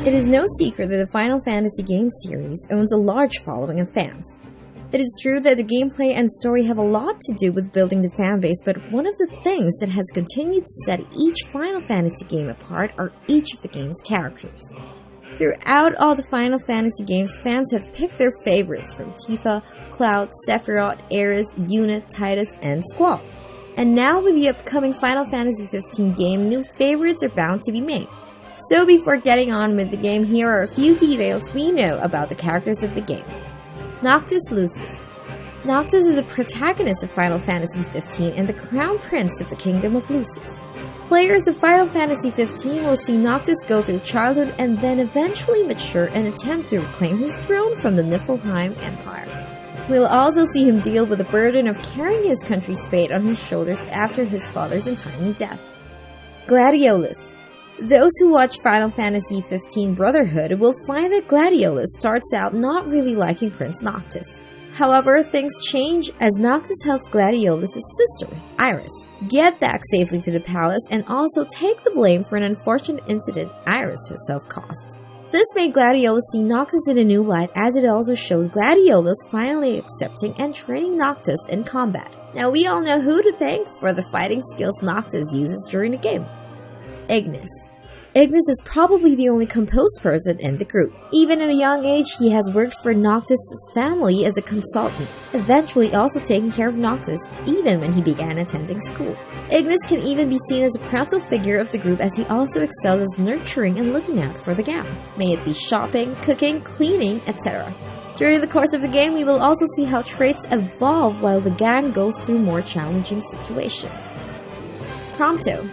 It is no secret that the Final Fantasy game series owns a large following of fans. It is true that the gameplay and story have a lot to do with building the fanbase, but one of the things that has continued to set each Final Fantasy game apart are each of the game's characters. Throughout all the Final Fantasy games, fans have picked their favorites from Tifa, Cloud, Sephiroth, Aerith, Yuna, Tidus, and Squall. And now with the upcoming Final Fantasy XV game, new favorites are bound to be made. So before getting on with the game, here are a few details we know about the characters of the game. Noctis Lucis. Noctis is the protagonist of Final Fantasy XV and the crown prince of the Kingdom of Lucis. Players of Final Fantasy XV will see Noctis go through childhood and then eventually mature and attempt to reclaim his throne from the Niflheim Empire. We'll also see him deal with the burden of carrying his country's fate on his shoulders after his father's untimely death. Gladiolus. Those who watch Final Fantasy XV Brotherhood will find that Gladiolus starts out not really liking Prince Noctis. However, things change as Noctis helps Gladiolus' sister, Iris, get back safely to the palace and also take the blame for an unfortunate incident Iris herself caused. This made Gladiolus see Noctis in a new light, as it also showed Gladiolus finally accepting and training Noctis in combat. Now we all know who to thank for the fighting skills Noctis uses during the game. Ignis. Ignis is probably the only composed person in the group. Even at a young age, he has worked for Noctis' family as a consultant, eventually also taking care of Noctis even when he began attending school. Ignis can even be seen as a parental figure of the group, as he also excels as nurturing and looking out for the gang, may it be shopping, cooking, cleaning, etc. During the course of the game, we will also see how traits evolve while the gang goes through more challenging situations. Prompto.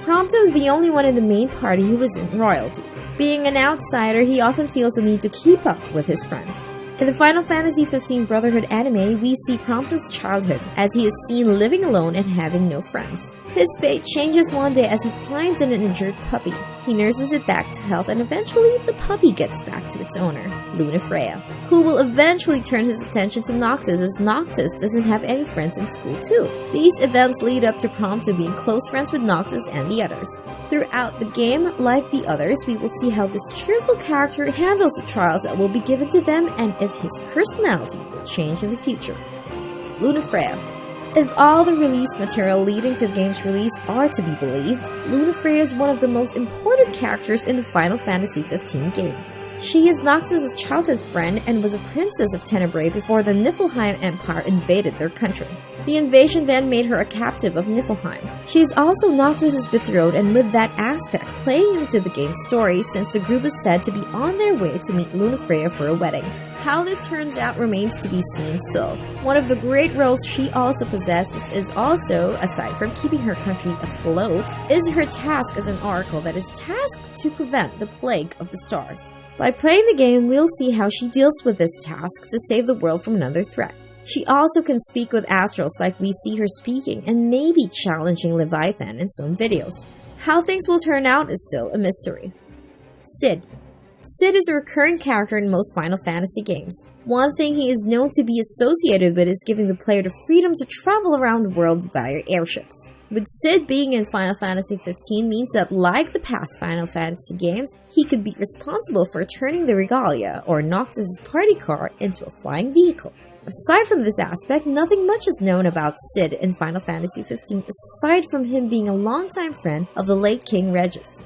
Prompto is the only one in the main party who isn't royalty. Being an outsider, he often feels the need to keep up with his friends. In the Final Fantasy XV Brotherhood anime, we see Prompto's childhood, as he is seen living alone and having no friends. His fate changes one day as he finds an injured puppy. He nurses it back to health, and eventually the puppy gets back to its owner, Lunafreya, who will eventually turn his attention to Noctis, as Noctis doesn't have any friends in school too. These events lead up to Prompto being close friends with Noctis and the others. Throughout the game, like the others, we will see how this cheerful character handles the trials that will be given to them and if his personality will change in the future. Lunafreya. If all the release material leading to the game's release are to be believed, Lunafreya is one of the most important characters in the Final Fantasy XV game. She is Noctis' childhood friend and was a princess of Tenebrae before the Niflheim Empire invaded their country. The invasion then made her a captive of Niflheim. She is also Noctis' betrothed, and with that aspect playing into the game's story, since the group is said to be on their way to meet Lunafreya for a wedding. How this turns out remains to be seen still. One of the great roles she also possesses is also, aside from keeping her country afloat, is her task as an oracle that is tasked to prevent the plague of the stars. By playing the game, we'll see how she deals with this task to save the world from another threat. She also can speak with astrals like we see her speaking, and maybe challenging Leviathan in some videos. How things will turn out is still a mystery. Cid. Cid is a recurring character in most Final Fantasy games. One thing he is known to be associated with is giving the player the freedom to travel around the world via airships. With Cid being in Final Fantasy XV means that, like the past Final Fantasy games, he could be responsible for turning the Regalia, or Noctis' party car, into a flying vehicle. Aside from this aspect, nothing much is known about Cid in Final Fantasy XV aside from him being a longtime friend of the late King Regis.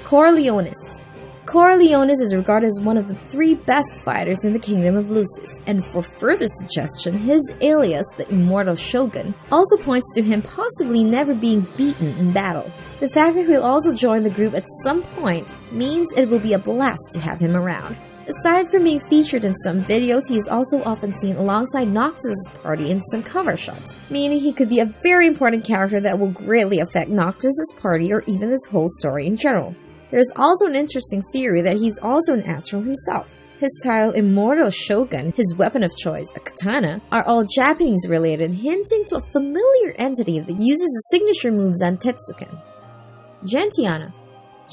Corleonis. Corleonis is regarded as one of the 3 best fighters in the Kingdom of Lucis, and for further suggestion, his alias, the Immortal Shogun, also points to him possibly never being beaten in battle. The fact that he'll also join the group at some point means it will be a blast to have him around. Aside from being featured in some videos, he is also often seen alongside Noctis' party in some cover shots, meaning he could be a very important character that will greatly affect Noctis' party or even this whole story in general. There's also an interesting theory that he's also an astral himself. His title, Immortal Shogun, his weapon of choice, a katana, are all Japanese related, hinting to a familiar entity that uses the signature move Zantetsuken. Gentiana.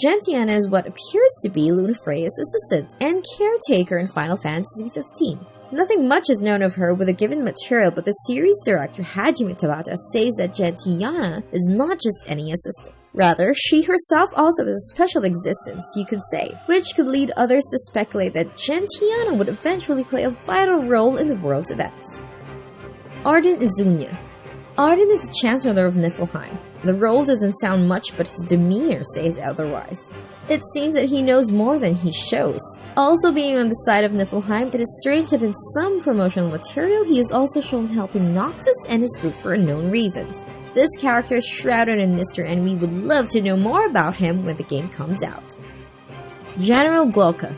Gentiana is what appears to be Lunafreya's assistant and caretaker in Final Fantasy XV. Nothing much is known of her with the given material, but the series director Hajime Tabata says that Gentiana is not just any assistant. Rather, she herself also has a special existence, you could say, which could lead others to speculate that Gentiana would eventually play a vital role in the world's events. Arden Izunya. Arden is the Chancellor of Niflheim. The role doesn't sound much, but his demeanor says otherwise. It seems that he knows more than he shows. Also being on the side of Niflheim, it is strange that in some promotional material he is also shown helping Noctis and his group for unknown reasons. This character is shrouded in mystery and we would love to know more about him when the game comes out. General Glocka.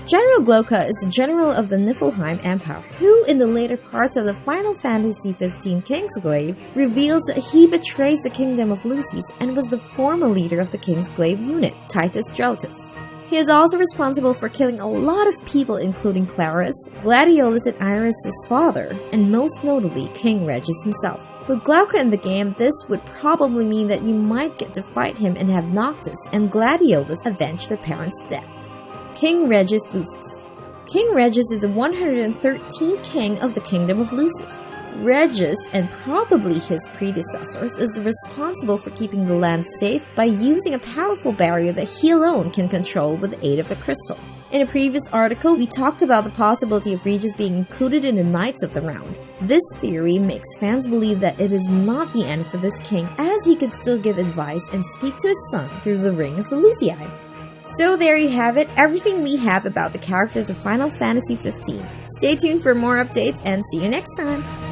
General Glocka is the general of the Niflheim Empire who, in the later parts of the Final Fantasy XV Kingsglaive, reveals that he betrays the Kingdom of Lucis and was the former leader of the Kingsglaive unit, Titus Jotus. He is also responsible for killing a lot of people including Claris, Gladiolus and Iris' father, and most notably King Regis himself. With Glauca in the game, this would probably mean that you might get to fight him and have Noctis and Gladiolus avenge their parents' death. King Regis Lucis. King Regis is the 113th king of the Kingdom of Lucis. Regis, and probably his predecessors, is responsible for keeping the land safe by using a powerful barrier that he alone can control with the aid of a crystal. In a previous article, we talked about the possibility of Regis being included in the Knights of the Round. This theory makes fans believe that it is not the end for this king, as he could still give advice and speak to his son through the Ring of the Lucii. So there you have it, everything we have about the characters of Final Fantasy XV. Stay tuned for more updates and see you next time!